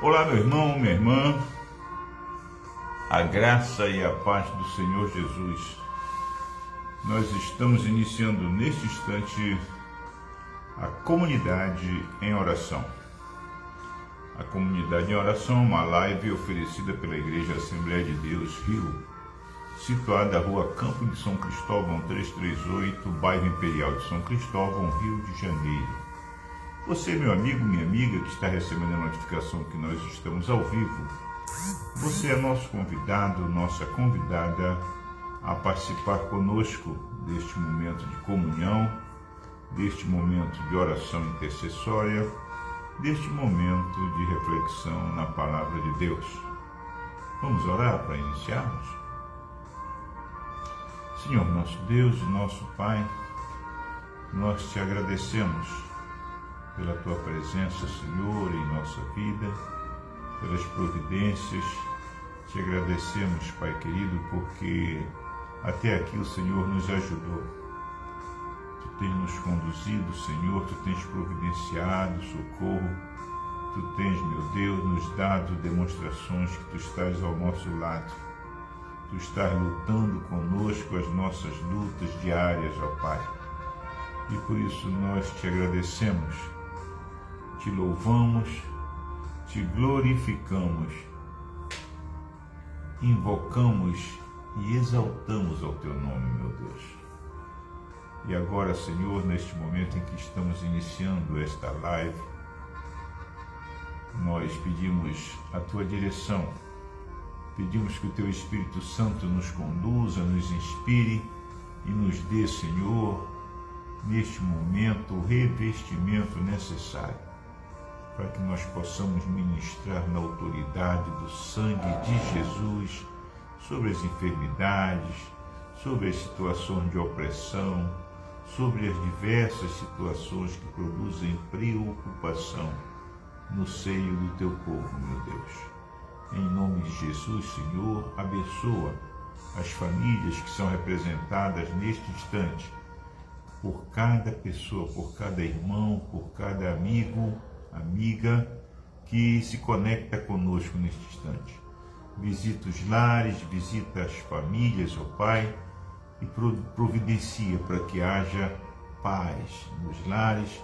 Olá, meu irmão, minha irmã, a graça e a paz do Senhor Jesus. Nós estamos iniciando neste instante a comunidade em oração. A comunidade em oração é uma live oferecida pela Igreja Assembleia de Deus Rio, situada na rua Campo de São Cristóvão 338, bairro Imperial de São Cristóvão, Rio de Janeiro. Você, meu amigo, minha amiga, que está recebendo a notificação que nós estamos ao vivo, você é nosso convidado, nossa convidada a participar conosco deste momento de comunhão, deste momento de oração intercessória, deste momento de reflexão na Palavra de Deus. Vamos orar para iniciarmos? Senhor nosso Deus e nosso Pai, nós te agradecemos pela Tua presença, Senhor, em nossa vida, pelas providências. Te agradecemos, Pai querido, porque até aqui o Senhor nos ajudou. Tu tens nos conduzido, Senhor, Tu tens providenciado socorro, Tu tens, meu Deus, nos dado demonstrações que Tu estás ao nosso lado. Tu estás lutando conosco as nossas lutas diárias, ó Pai. E por isso nós te agradecemos, te louvamos, te glorificamos, invocamos e exaltamos ao Teu nome, meu Deus. E agora, Senhor, neste momento em que estamos iniciando esta live, nós pedimos a Tua direção, pedimos que o Teu Espírito Santo nos conduza, nos inspire e nos dê, Senhor, neste momento, o revestimento necessário para que nós possamos ministrar na autoridade do sangue de Jesus sobre as enfermidades, sobre as situações de opressão, sobre as diversas situações que produzem preocupação no seio do Teu povo, meu Deus. Em nome de Jesus, Senhor, abençoa as famílias que são representadas neste instante, por cada pessoa, por cada irmão, por cada amigo, amiga que se conecta conosco neste instante. Visita os lares, visita as famílias, ó Pai, e providencia para que haja paz nos lares,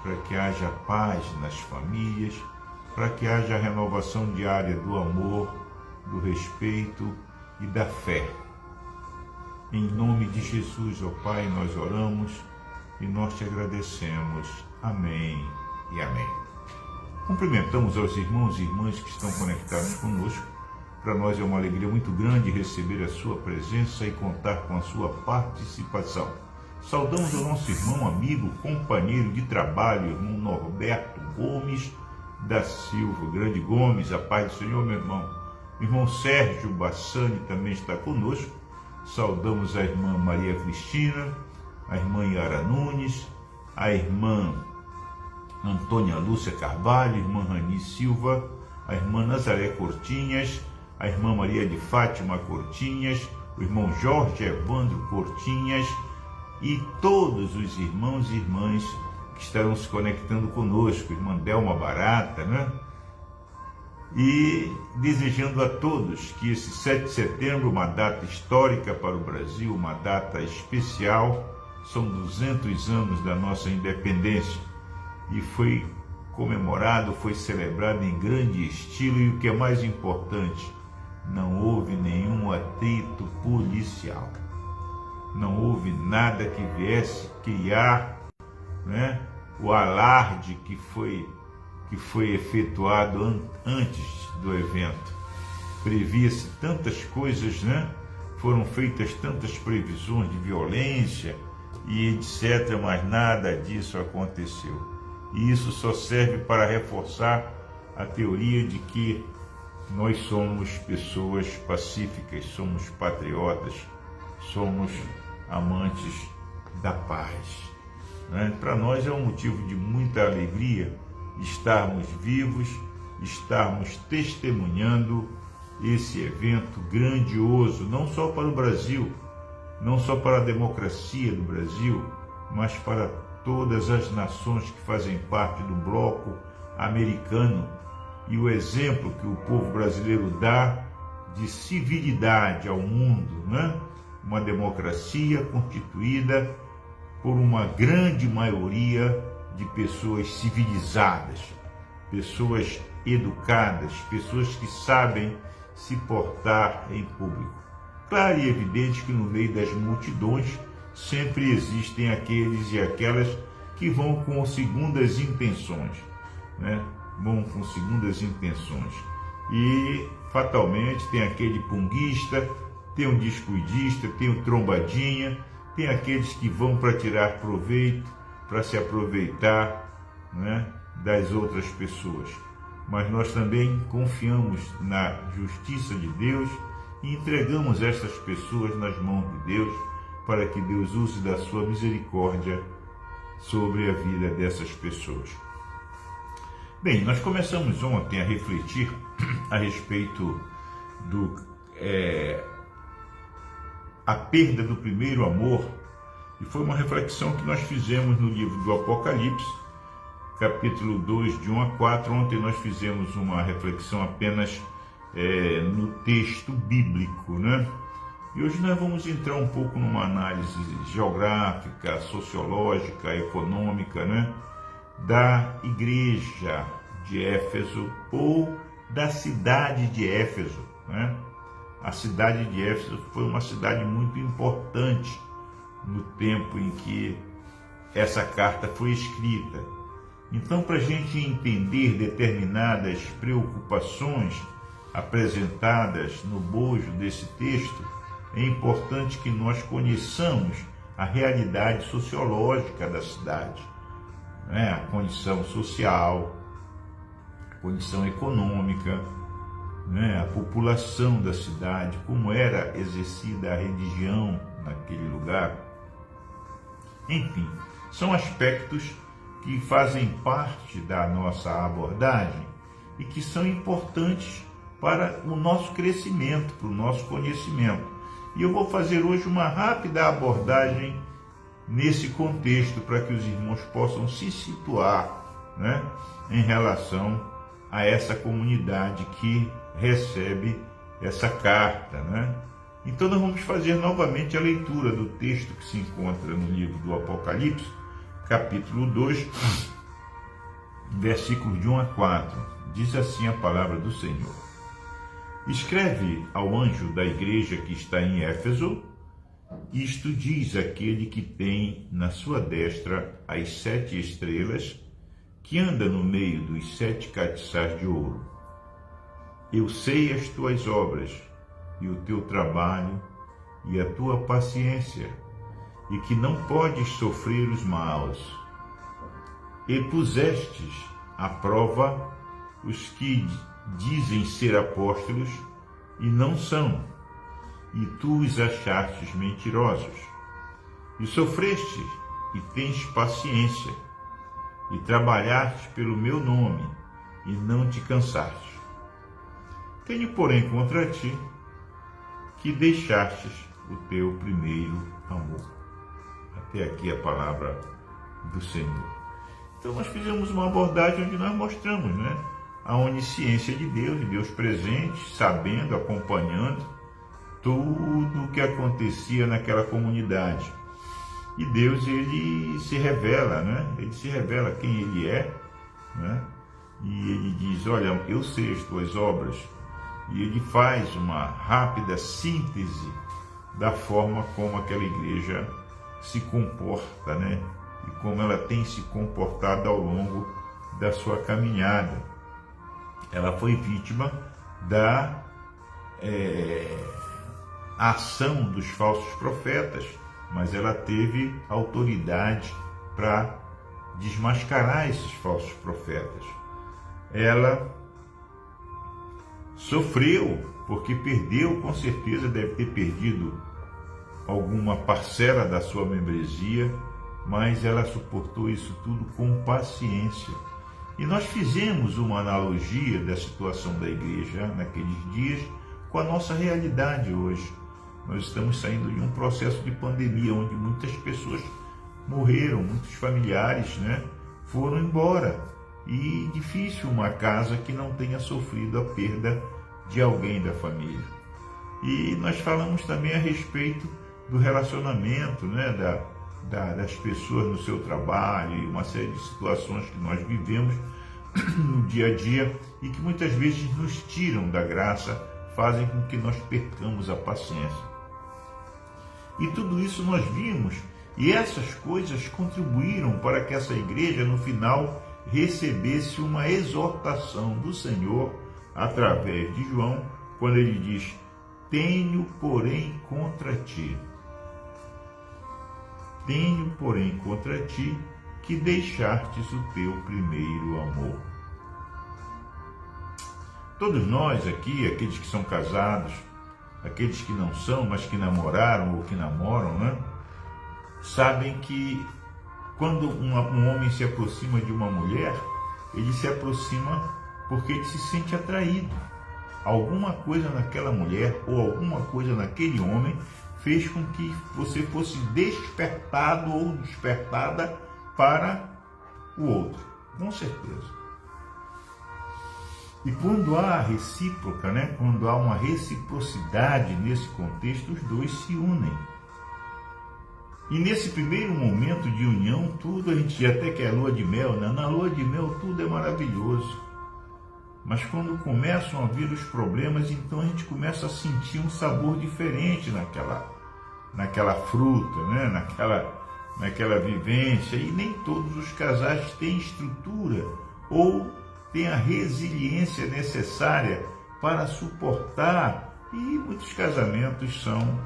para que haja paz nas famílias, para que haja a renovação diária do amor, do respeito e da fé. Em nome de Jesus, ó Pai, nós oramos e nós te agradecemos. Amém e amém. Cumprimentamos aos irmãos e irmãs que estão conectados conosco. Para nós é uma alegria muito grande receber a sua presença e contar com a sua participação. Saudamos o nosso irmão, amigo, companheiro de trabalho, irmão Norberto Gomes da Silva, Grande Gomes, a paz do Senhor, meu irmão. O irmão Sérgio Bassani também está conosco. Saudamos a irmã Maria Cristina, a irmã Yara Nunes, a irmã Antônia Lúcia Carvalho, a irmã Rani Silva, a irmã Nazaré Cortinhas, a irmã Maria de Fátima Cortinhas, o irmão Jorge Evandro Cortinhas e todos os irmãos e irmãs que estarão se conectando conosco, irmã Delma Barata, né? E desejando a todos que esse 7 de setembro, uma data histórica para o Brasil, uma data especial, são 200 anos da nossa independência, e foi comemorado, foi celebrado em grande estilo, e o que é mais importante, não houve nenhum atrito policial, não houve nada que viesse criar, né, o alarde que foi efetuado antes do evento. Previa-se tantas coisas, né? Foram feitas tantas previsões de violência e etc., mas nada disso aconteceu. E isso só serve para reforçar a teoria de que nós somos pessoas pacíficas, somos patriotas, somos amantes da paz. Né? Para nós é um motivo de muita alegria estarmos vivos, estarmos testemunhando esse evento grandioso, não só para o Brasil, não só para a democracia do Brasil, mas para todas as nações que fazem parte do bloco americano e o exemplo que o povo brasileiro dá de civilidade ao mundo, né? Uma democracia constituída por uma grande maioria de pessoas civilizadas, pessoas educadas, pessoas que sabem se portar em público. Claro e evidente que no meio das multidões sempre existem aqueles e aquelas que vão com segundas intenções, né? Vão com segundas intenções. E fatalmente tem aquele punguista, tem um descuidista, tem o trombadinha, tem aqueles que vão para tirar proveito, para se aproveitar, né, das outras pessoas. Mas nós também confiamos na justiça de Deus e entregamos essas pessoas nas mãos de Deus para que Deus use da sua misericórdia sobre a vida dessas pessoas. Bem, nós começamos ontem a refletir a respeito a perda do primeiro amor, e foi uma reflexão que nós fizemos no livro do Apocalipse, capítulo 2, de 1 a 4. Ontem nós fizemos uma reflexão apenas no texto bíblico, né? E hoje nós vamos entrar um pouco numa análise geográfica, sociológica, econômica, né, da igreja de Éfeso, ou da cidade de Éfeso, né? A cidade de Éfeso foi uma cidade muito importante no tempo em que essa carta foi escrita. Então, para a gente entender determinadas preocupações apresentadas no bojo desse texto, é importante que nós conheçamos a realidade sociológica da cidade, né? A condição social, a condição econômica, né? A população da cidade, como era exercida a religião naquele lugar. Enfim, são aspectos que fazem parte da nossa abordagem e que são importantes para o nosso crescimento, para o nosso conhecimento. E eu vou fazer hoje uma rápida abordagem nesse contexto para que os irmãos possam se situar, né, em relação a essa comunidade que recebe essa carta, né? Então nós vamos fazer novamente a leitura do texto que se encontra no livro do Apocalipse, capítulo 2, versículos de 1 a 4. Diz assim a palavra do Senhor: Escreve ao anjo da igreja que está em Éfeso, isto diz aquele que tem na sua destra as 7 estrelas, que anda no meio dos 7 castiçais de ouro. Eu sei as tuas obras, e o teu trabalho, e a tua paciência, e que não podes sofrer os maus. E pusestes à prova os que dizem ser apóstolos e não são, e tu os achastes mentirosos. E sofreste, e tens paciência, e trabalhaste pelo meu nome, e não te cansaste. Tenho, porém, contra ti, que deixastes o teu primeiro amor. Até aqui a palavra do Senhor. Então nós fizemos uma abordagem onde nós mostramos, né, a onisciência de Deus presente, sabendo, acompanhando tudo o que acontecia naquela comunidade. E Deus, ele se revela, né? Ele se revela quem ele é, né? E ele diz: olha, eu sei as tuas obras. E ele faz uma rápida síntese da forma como aquela igreja se comporta, né? E como ela tem se comportado ao longo da sua caminhada. Ela foi vítima da ação dos falsos profetas, mas ela teve autoridade para desmascarar esses falsos profetas. Ela sofreu, porque perdeu, com certeza deve ter perdido alguma parcela da sua membresia, mas ela suportou isso tudo com paciência. E nós fizemos uma analogia da situação da igreja naqueles dias com a nossa realidade hoje. Nós estamos saindo de um processo de pandemia, onde muitas pessoas morreram, muitos familiares, né, foram embora. e difícil uma casa que não tenha sofrido a perda de alguém da família. E nós falamos também a respeito do relacionamento, né, das pessoas no seu trabalho e uma série de situações que nós vivemos no dia a dia e que muitas vezes nos tiram da graça, fazem com que nós percamos a paciência. E tudo isso nós vimos, e essas coisas contribuíram para que essa igreja no final recebesse uma exortação do Senhor através de João, quando ele diz: tenho, porém, contra ti que deixastes o teu primeiro amor. Todos nós aqui, aqueles que são casados, aqueles que não são, mas que namoraram ou que namoram, né, sabem que quando um homem se aproxima de uma mulher, ele se aproxima porque ele se sente atraído. Alguma coisa naquela mulher ou alguma coisa naquele homem fez com que você fosse despertado ou despertada para o outro, com certeza. E quando há recíproca, né, quando há uma reciprocidade nesse contexto, os dois se unem. E nesse primeiro momento de união, tudo, a gente até que é lua de mel, né? Na lua de mel tudo é maravilhoso. Mas quando começam a vir os problemas, então a gente começa a sentir um sabor diferente naquela fruta, né? naquela vivência. E nem todos os casais têm estrutura ou têm a resiliência necessária para suportar. E muitos casamentos são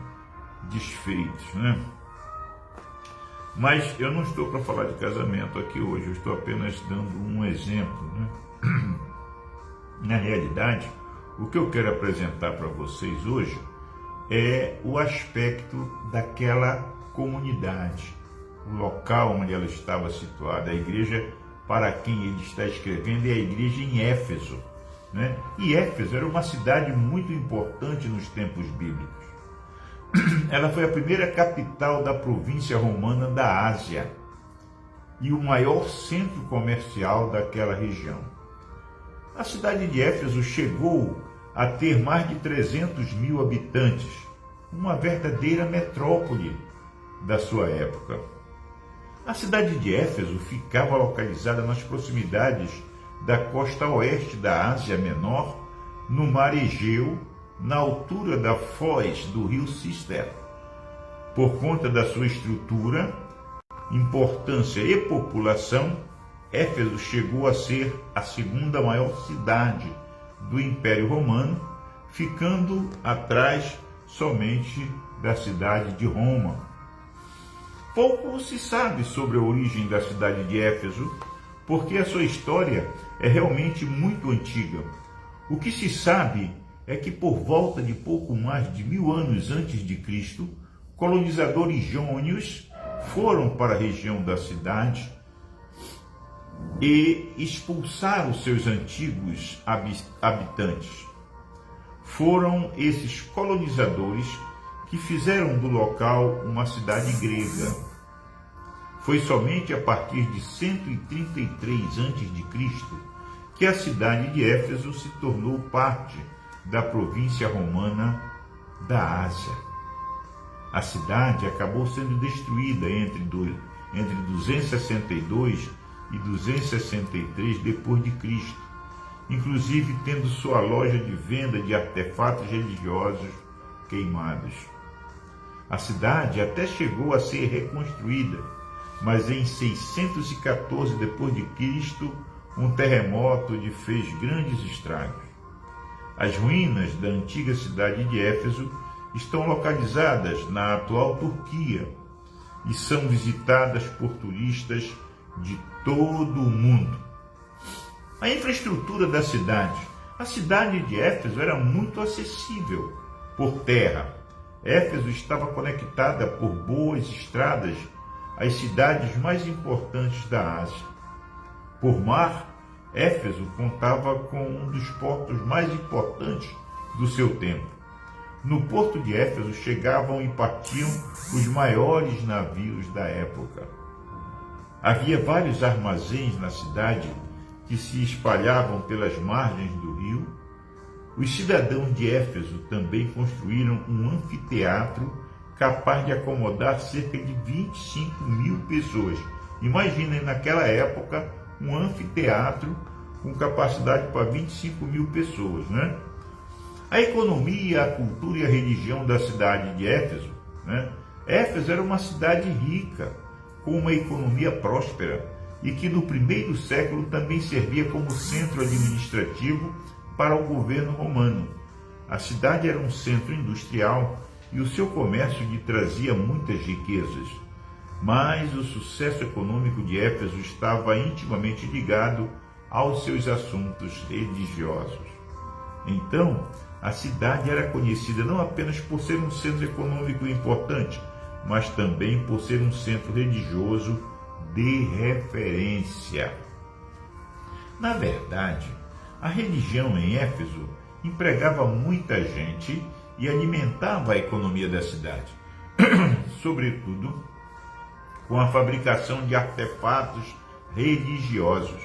desfeitos, né? Mas eu não estou para falar de casamento aqui hoje, eu estou apenas dando um exemplo, né? Na realidade, o que eu quero apresentar para vocês hoje é o aspecto daquela comunidade, o local onde ela estava situada. A igreja para quem ele está escrevendo é a igreja em Éfeso, né? E Éfeso era uma cidade muito importante nos tempos bíblicos. Ela foi a primeira capital da província romana da Ásia e o maior centro comercial daquela região. A cidade de Éfeso chegou a ter mais de 300 mil habitantes, uma verdadeira metrópole da sua época. A cidade de Éfeso ficava localizada nas proximidades da costa oeste da Ásia Menor, no mar Egeu, na altura da foz do rio Cister. Por conta da sua estrutura, importância e população, Éfeso chegou a ser a segunda maior cidade do Império Romano, ficando atrás somente da cidade de Roma. Pouco se sabe sobre a origem da cidade de Éfeso, porque a sua história é realmente muito antiga. O que se sabe é que por volta de pouco mais de 1000 anos antes de Cristo, colonizadores jônios foram para a região da cidade e expulsaram seus antigos habitantes. Foram esses colonizadores que fizeram do local uma cidade grega. Foi somente a partir de 133 a.C. que a cidade de Éfeso se tornou parte da província romana da Ásia. A cidade acabou sendo destruída entre 262 e 263 depois de Cristo, inclusive tendo sua loja de venda de artefatos religiosos queimados. A cidade até chegou a ser reconstruída, mas em 614 depois de Cristo, um terremoto lhe fez grandes estragos. As ruínas da antiga cidade de Éfeso estão localizadas na atual Turquia e são visitadas por turistas de todo o mundo. A infraestrutura da cidade. A cidade de Éfeso era muito acessível por terra. Éfeso estava conectada por boas estradas às cidades mais importantes da Ásia. Por mar, Éfeso contava com um dos portos mais importantes do seu tempo. No porto de Éfeso chegavam e partiam os maiores navios da época. Havia vários armazéns na cidade que se espalhavam pelas margens do rio. Os cidadãos de Éfeso também construíram um anfiteatro capaz de acomodar cerca de 25.000 pessoas. Imaginem naquela época um anfiteatro com capacidade para 25.000 pessoas, né? A economia, a cultura e a religião da cidade de Éfeso, né? Éfeso era uma cidade rica, com uma economia próspera e que no primeiro século também servia como centro administrativo para o governo romano. A cidade era um centro industrial e o seu comércio lhe trazia muitas riquezas. Mas o sucesso econômico de Éfeso estava intimamente ligado aos seus assuntos religiosos. Então, a cidade era conhecida não apenas por ser um centro econômico importante, mas também por ser um centro religioso de referência. Na verdade, a religião em Éfeso empregava muita gente e alimentava a economia da cidade, sobretudo com a fabricação de artefatos religiosos.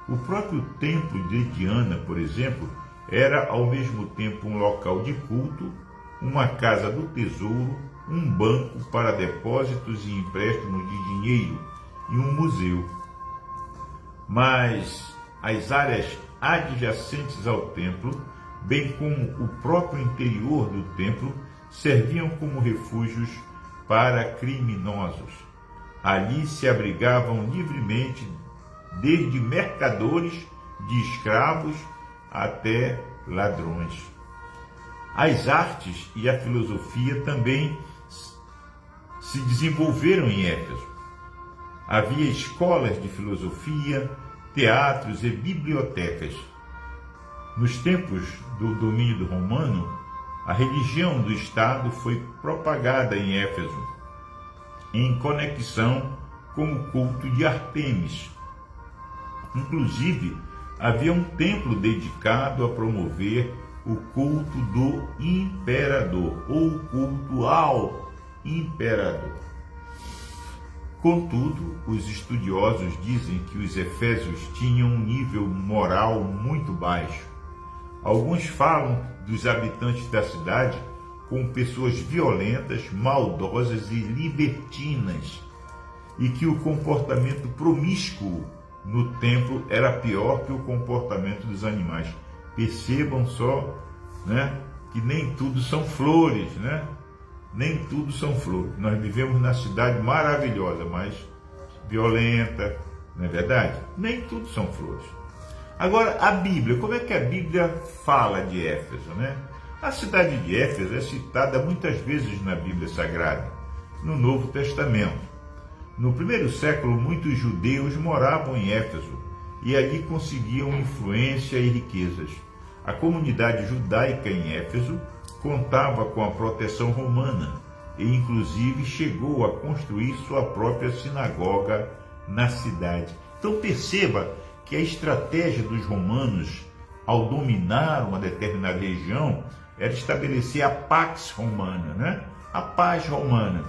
O próprio templo de Diana, por exemplo, era ao mesmo tempo um local de culto, uma casa do tesouro, um banco para depósitos e empréstimos de dinheiro e um museu. Mas as áreas adjacentes ao templo, bem como o próprio interior do templo, serviam como refúgios para criminosos. Ali se abrigavam livremente desde mercadores de escravos até ladrões. As artes e a filosofia também se desenvolveram em Éfeso. Havia escolas de filosofia, teatros e bibliotecas. Nos tempos do domínio romano, a religião do Estado foi propagada em Éfeso, em conexão com o culto de Ártemis. Inclusive, havia um templo dedicado a promover o culto do imperador, ou o culto ao imperador. Contudo, os estudiosos dizem que os efésios tinham um nível moral muito baixo. Alguns falam dos habitantes da cidade como pessoas violentas, maldosas e libertinas, e que o comportamento promíscuo no templo era pior que o comportamento dos animais. Percebam só, né, que nem tudo são flores, né? Nem tudo são flores. Nós vivemos na cidade maravilhosa, mas violenta, não é verdade? Nem tudo são flores. Agora, a Bíblia, como é que a Bíblia fala de Éfeso, né? A cidade de Éfeso é citada muitas vezes na Bíblia Sagrada, no Novo Testamento. No primeiro século, muitos judeus moravam em Éfeso e ali conseguiam influência e riquezas. A comunidade judaica em Éfeso contava com a proteção romana e, inclusive, chegou a construir sua própria sinagoga na cidade. Então, perceba que a estratégia dos romanos, ao dominar uma determinada região, era estabelecer a pax romana, né? A paz romana.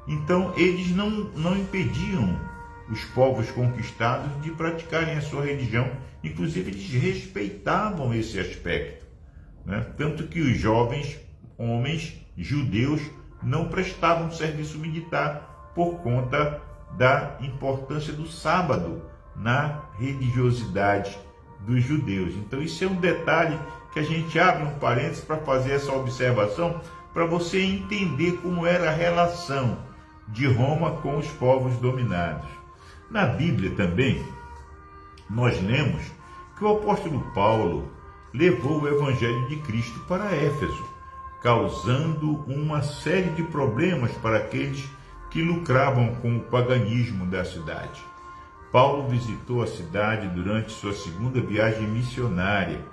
Então, eles não impediam os povos conquistados de praticarem a sua religião. Inclusive, eles respeitavam esse aspecto, né? Tanto que os jovens homens judeus não prestavam serviço militar por conta da importância do sábado na religiosidade dos judeus. Então, isso é um detalhe que a gente abre um parênteses para fazer essa observação, para você entender como era a relação de Roma com os povos dominados. Na Bíblia também, nós lemos que o apóstolo Paulo levou o Evangelho de Cristo para Éfeso, causando uma série de problemas para aqueles que lucravam com o paganismo da cidade. Paulo visitou a cidade durante sua segunda viagem missionária,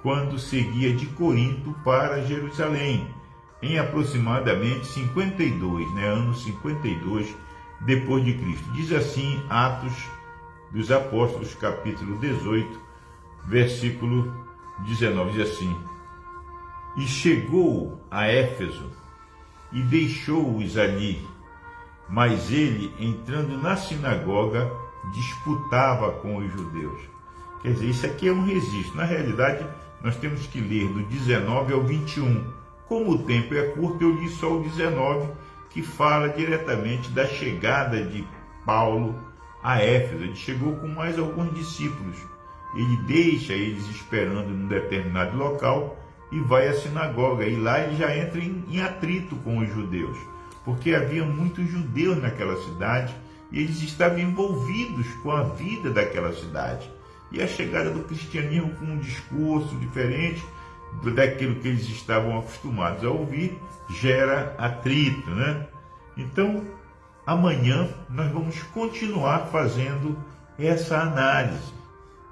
quando seguia de Corinto para Jerusalém, em aproximadamente 52, ano 52 depois de Cristo. Diz assim Atos dos Apóstolos, capítulo 18, versículo 19, diz assim: E chegou a Éfeso e deixou-os ali, mas ele, entrando na sinagoga, disputava com os judeus. Quer dizer, isso aqui é um registro. Na realidade, nós temos que ler do 19 ao 21. Como o tempo é curto, eu li só o 19, que fala diretamente da chegada de Paulo a Éfeso. Ele chegou com mais alguns discípulos. Ele deixa eles esperando num determinado local e vai à sinagoga. E lá ele já entra em atrito com os judeus, porque havia muitos judeus naquela cidade e eles estavam envolvidos com a vida daquela cidade. E a chegada do cristianismo com um discurso diferente daquilo que eles estavam acostumados a ouvir gera atrito, né? Então, amanhã nós vamos continuar fazendo essa análise.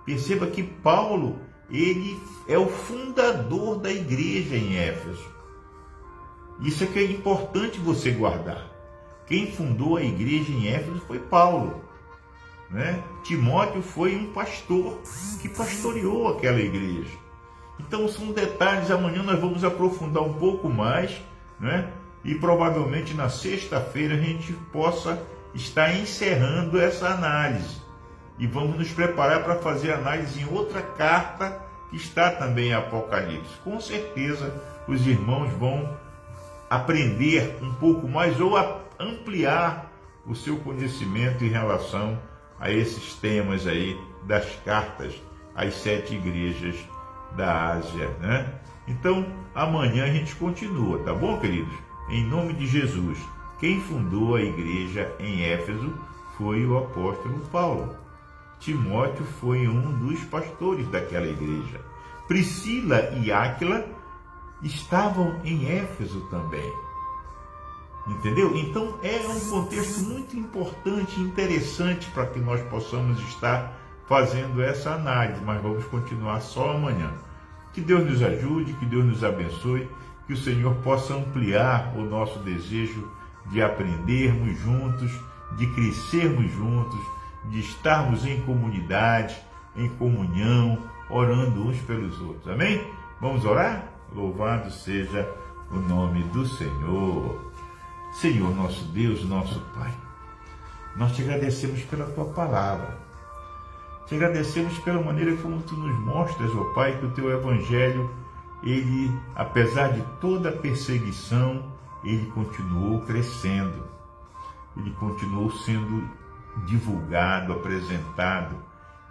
Perceba que Paulo, ele é o fundador da igreja em Éfeso. Isso é que é importante você guardar. Quem fundou a igreja em Éfeso foi Paulo, né? Timóteo foi um pastor que pastoreou aquela igreja. Então são detalhes, amanhã nós vamos aprofundar um pouco mais, né? E provavelmente na sexta-feira a gente possa estar encerrando essa análise. E vamos nos preparar para fazer análise em outra carta que está também em Apocalipse. Com certeza os irmãos vão aprender um pouco mais ou ampliar o seu conhecimento em relação a esses temas aí das cartas às 7 igrejas da Ásia, né? Então, amanhã a gente continua, tá bom, queridos? Em nome de Jesus, quem fundou a igreja em Éfeso foi o apóstolo Paulo. Timóteo foi um dos pastores daquela igreja. Priscila e Áquila estavam em Éfeso também. Entendeu? Então é um contexto muito importante e interessante para que nós possamos estar fazendo essa análise, mas vamos continuar só amanhã. Que Deus nos ajude, que Deus nos abençoe, que o Senhor possa ampliar o nosso desejo de aprendermos juntos, de crescermos juntos, de estarmos em comunidade, em comunhão, orando uns pelos outros. Amém? Vamos orar? Louvado seja o nome do Senhor. Senhor, nosso Deus, nosso Pai, nós te agradecemos pela Tua palavra. Te agradecemos pela maneira como Tu nos mostras, ó Pai, que o Teu Evangelho, ele, apesar de toda a perseguição, ele continuou crescendo. Ele continuou sendo divulgado, apresentado,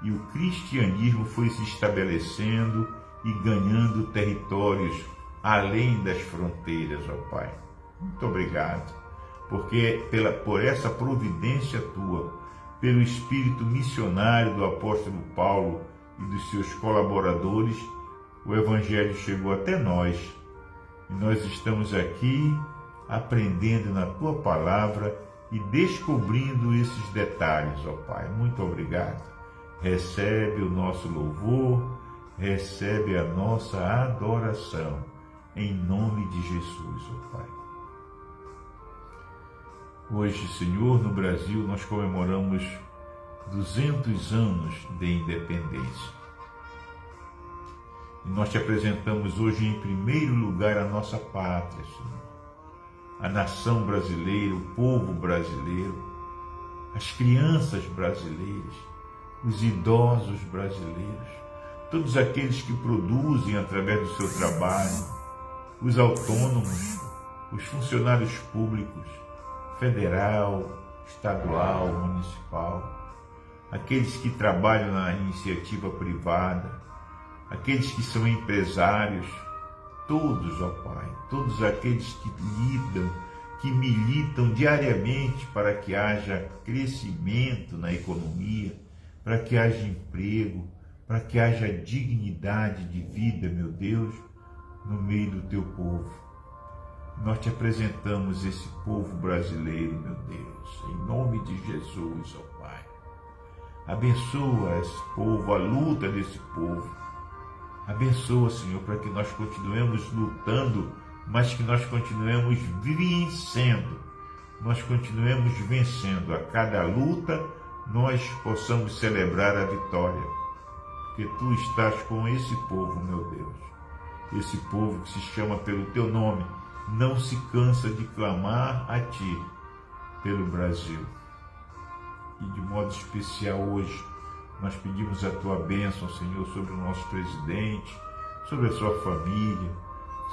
e o cristianismo foi se estabelecendo e ganhando territórios além das fronteiras, ó Pai. Muito obrigado, porque por essa providência Tua, pelo espírito missionário do apóstolo Paulo e dos seus colaboradores, o Evangelho chegou até nós, e nós estamos aqui aprendendo na Tua palavra e descobrindo esses detalhes, ó Pai. Muito obrigado. Recebe o nosso louvor, recebe a nossa adoração, em nome de Jesus, ó Pai. Hoje, Senhor, no Brasil, nós comemoramos 200 anos de independência. E nós te apresentamos hoje, em primeiro lugar, a nossa pátria, Senhor. A nação brasileira, o povo brasileiro, as crianças brasileiras, os idosos brasileiros, todos aqueles que produzem através do seu trabalho, os autônomos, os funcionários públicos, federal, estadual, municipal, aqueles que trabalham na iniciativa privada, aqueles que são empresários, todos, ó Pai, todos aqueles que militam diariamente para que haja crescimento na economia, para que haja emprego, para que haja dignidade de vida, meu Deus, no meio do Teu povo. Nós te apresentamos esse povo brasileiro, meu Deus, em nome de Jesus, ó Pai. Abençoa esse povo, a luta desse povo. Abençoa, Senhor, para que nós continuemos lutando, mas que nós continuemos vencendo. Nós continuemos vencendo. A cada luta, nós possamos celebrar a vitória. Porque Tu estás com esse povo, meu Deus. Esse povo que se chama pelo Teu nome, não se cansa de clamar a Ti pelo Brasil. E de modo especial hoje, nós pedimos a tua bênção, Senhor, sobre o nosso presidente, sobre a sua família,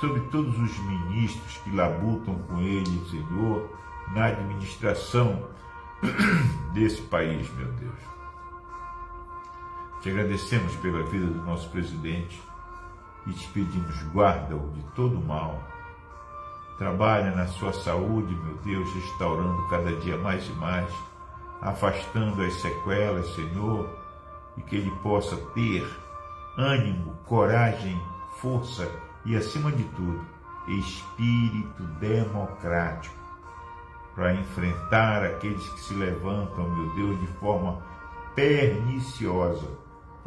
sobre todos os ministros que labutam com ele, Senhor, na administração desse país, meu Deus. Te agradecemos pela vida do nosso presidente e te pedimos, guarda-o de todo mal. Trabalha na sua saúde, meu Deus, restaurando cada dia mais e mais, afastando as sequelas, Senhor, e que ele possa ter ânimo, coragem, força e, acima de tudo, espírito democrático para enfrentar aqueles que se levantam, meu Deus, de forma perniciosa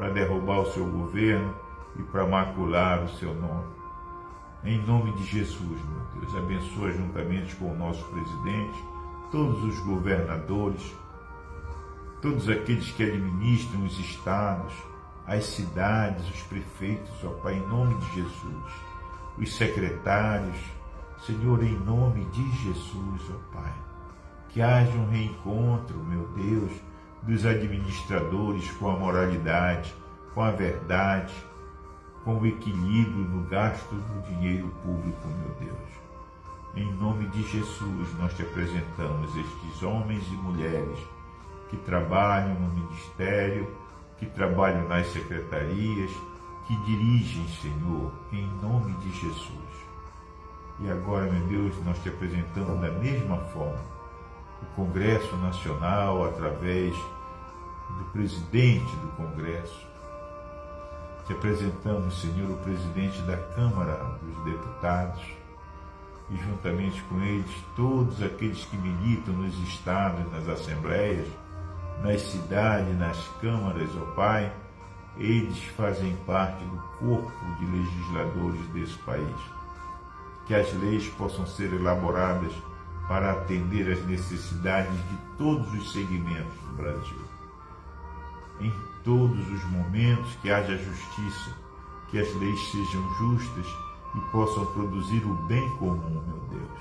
para derrubar o seu governo e para macular o seu nome. Em nome de Jesus, meu Deus, abençoa juntamente com o nosso presidente, todos os governadores, todos aqueles que administram os estados, as cidades, os prefeitos, ó Pai, em nome de Jesus, os secretários, Senhor, em nome de Jesus, ó Pai, que haja um reencontro, meu Deus, dos administradores com a moralidade, com a verdade, com o equilíbrio no gasto do dinheiro público, meu Deus. Em nome de Jesus, nós te apresentamos estes homens e mulheres que trabalham no ministério, que trabalham nas secretarias, que dirigem, Senhor, em nome de Jesus. E agora, meu Deus, nós te apresentamos da mesma forma o Congresso Nacional, através do presidente do Congresso. Te apresentamos, Senhor, o presidente da Câmara dos Deputados e, juntamente com eles, todos aqueles que militam nos estados, nas assembleias, nas cidades, nas câmaras, ó Pai, eles fazem parte do corpo de legisladores desse país. Que as leis possam ser elaboradas para atender às necessidades de todos os segmentos do Brasil. Em todos os momentos que haja justiça, que as leis sejam justas e possam produzir o bem comum, meu Deus.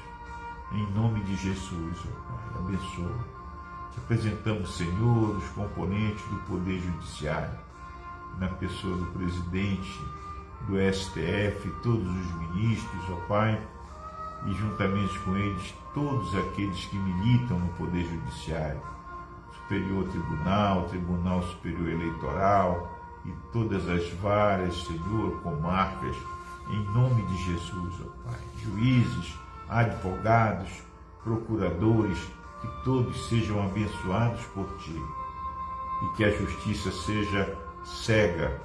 Em nome de Jesus, ó Pai, abençoa. Te apresentamos, Senhor, os componentes do Poder Judiciário, na pessoa do presidente do STF, todos os ministros, ó Pai, e juntamente com eles todos aqueles que militam no Poder Judiciário, Superior Tribunal, Tribunal Superior Eleitoral e todas as varas, Senhor, comarcas, em nome de Jesus, ó Pai. Juízes, advogados, procuradores, que todos sejam abençoados por Ti e que a justiça seja cega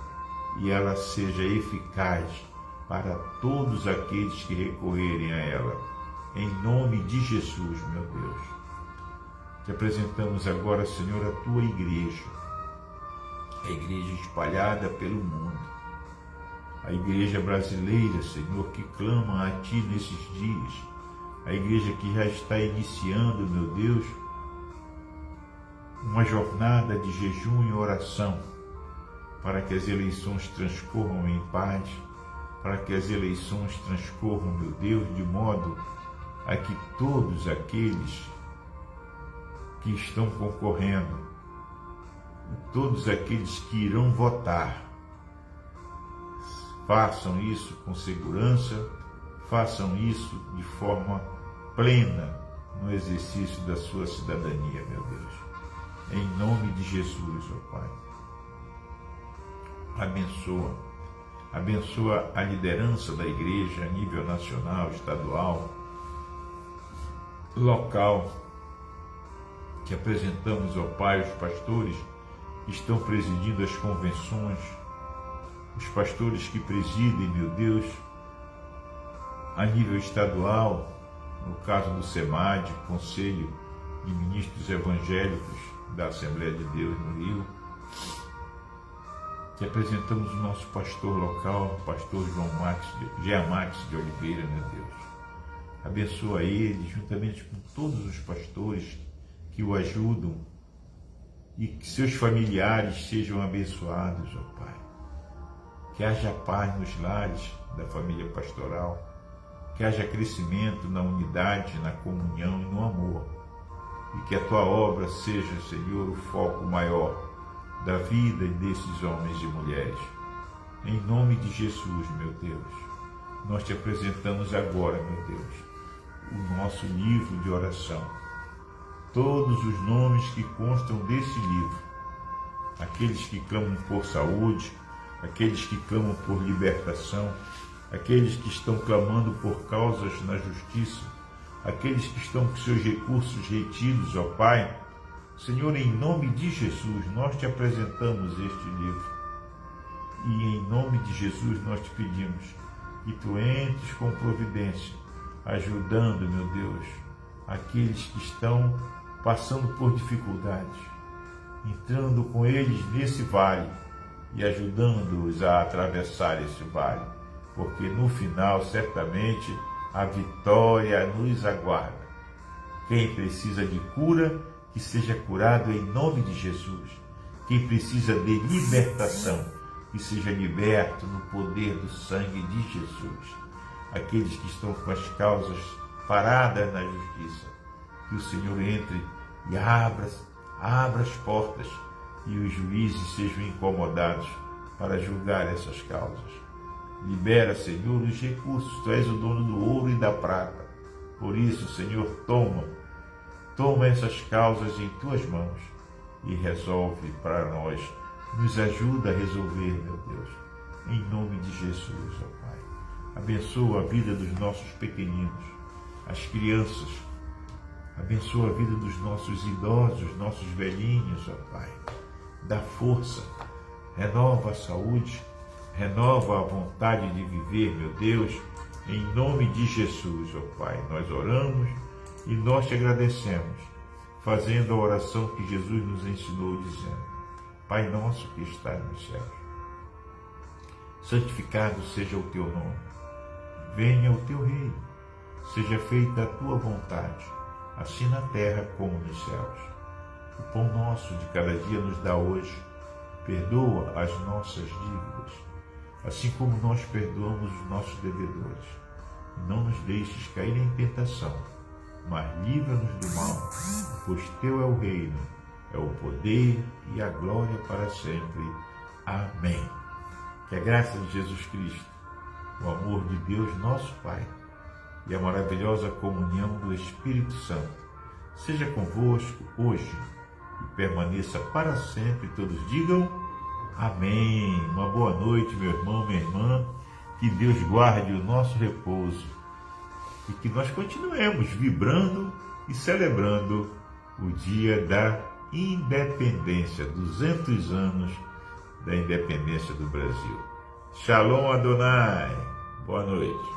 e ela seja eficaz para todos aqueles que recorrerem a ela. Em nome de Jesus, meu Deus. Te apresentamos agora, Senhor, a Tua igreja, a igreja espalhada pelo mundo, a igreja brasileira, Senhor, que clama a Ti nesses dias, a igreja que já está iniciando, meu Deus, uma jornada de jejum e oração para que as eleições transcorram em paz, para que as eleições transcorram, meu Deus, de modo a que todos aqueles que estão concorrendo, todos aqueles que irão votar, façam isso com segurança, façam isso de forma plena no exercício da sua cidadania, meu Deus. Em nome de Jesus, ó Pai. Abençoa a liderança da igreja a nível nacional, estadual, local, que apresentamos, ó Pai, os pastores que estão presidindo as convenções, os pastores que presidem, meu Deus, a nível estadual, no caso do SEMAD, Conselho de Ministros Evangélicos da Assembleia de Deus no Rio, que apresentamos o nosso pastor local, o pastor Jean Max de Oliveira, meu Deus. Abençoa ele, juntamente com todos os pastores que o ajudam, e que seus familiares sejam abençoados, ó Pai. Que haja paz nos lares da família pastoral, que haja crescimento na unidade, na comunhão e no amor, e que a Tua obra seja, Senhor, o foco maior da vida desses homens e mulheres. Em nome de Jesus, meu Deus, nós te apresentamos agora, meu Deus, o nosso livro de oração. Todos os nomes que constam desse livro, aqueles que clamam por saúde, aqueles que clamam por libertação, aqueles que estão clamando por causas na justiça, aqueles que estão com seus recursos retidos, ó Pai. Senhor, em nome de Jesus, nós te apresentamos este livro. E em nome de Jesus nós te pedimos que tu entres com providência, ajudando, meu Deus, aqueles que estão passando por dificuldades, entrando com eles nesse vale e ajudando-os a atravessar esse vale, porque no final, certamente, a vitória nos aguarda. Quem precisa de cura, que seja curado em nome de Jesus. Quem precisa de libertação, que seja liberto no poder do sangue de Jesus. Aqueles que estão com as causas paradas na justiça, que o Senhor entre e abra as portas e os juízes sejam incomodados para julgar essas causas. Libera, Senhor, os recursos. Tu és o dono do ouro e da prata. Por isso, Senhor, toma essas causas em tuas mãos e resolve para nós. Nos ajuda a resolver, meu Deus, em nome de Jesus, ó Pai. Abençoa a vida dos nossos pequeninos, as crianças. Abençoa a vida dos nossos idosos, nossos velhinhos, ó Pai. Dá força, renova a saúde, renova a vontade de viver, meu Deus, em nome de Jesus, ó Pai. Nós oramos e nós te agradecemos, fazendo a oração que Jesus nos ensinou, dizendo: Pai nosso que estás nos céus, santificado seja o teu nome. Venha o teu reino, seja feita a tua vontade, assim na terra como nos céus. O pão nosso de cada dia nos dá hoje. Perdoa as nossas dívidas, assim como nós perdoamos os nossos devedores. Não nos deixes cair em tentação, mas livra-nos do mal, pois teu é o reino, é o poder e a glória para sempre. Amém. Que a graça de Jesus Cristo, o amor de Deus nosso Pai e a maravilhosa comunhão do Espírito Santo seja convosco hoje e permaneça para sempre. Todos digam amém. Uma boa noite, meu irmão, minha irmã. Que Deus guarde o nosso repouso e que nós continuemos vibrando e celebrando o dia da independência, 200 anos da independência do Brasil. Shalom Adonai. Boa noite.